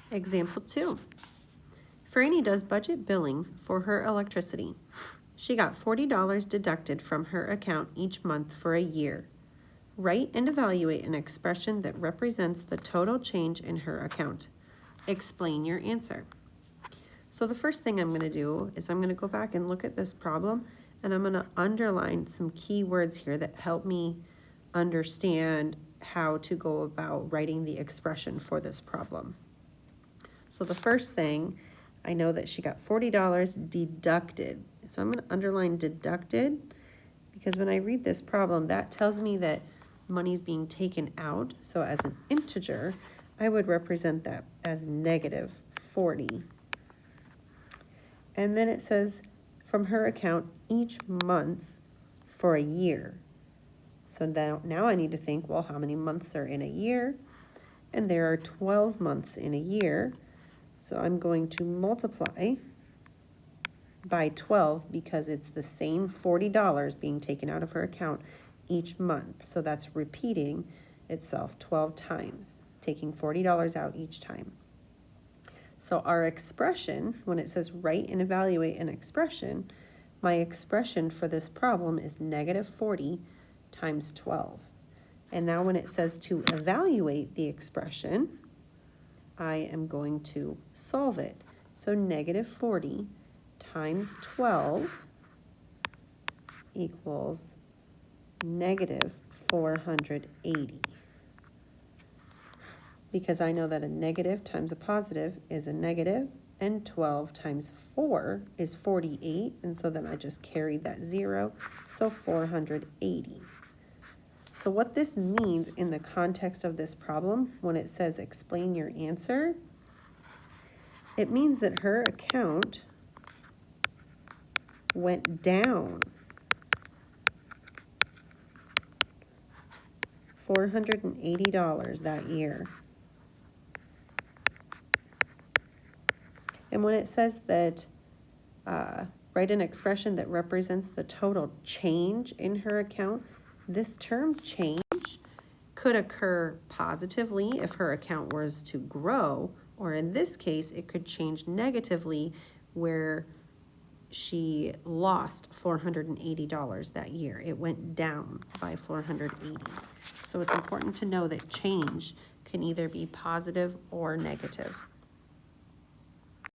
Example 2. Franny does budget billing for her electricity. She got $40 deducted from her account each month for a year. Write and evaluate an expression that represents the total change in her account. Explain your answer. So the first thing I'm going to do is I'm going to go back and look at this problem, and I'm going to underline some key words here that help me understand how to go about writing the expression for this problem. So the first thing, I know that she got $40 deducted. So I'm going to underline deducted, because when I read this problem, that tells me that money's being taken out. So as an integer, I would represent that as negative 40. And then it says from her account each month for a year. So now I need to think, well, how many months are in a year? And there are 12 months in a year. So I'm going to multiply by 12 because it's the same $40 being taken out of her account each month. So that's repeating itself 12 times, taking $40 out each time. So our expression, when it says write and evaluate an expression, my expression for this problem is negative 40 times 12. And now when it says to evaluate the expression, I am going to solve it. So negative 40 times 12 equals negative 480. Because I know that a negative times a positive is a negative, and 12 times 4 is 48, and so then I just carried that 0, so 480. So what this means in the context of this problem, when it says explain your answer, it means that her account went down $480 that year. And when it says that write an expression that represents the total change in her account, this term change could occur positively if her account was to grow, or in this case, it could change negatively where she lost $480 that year. It went down by $480. So it's important to know that change can either be positive or negative.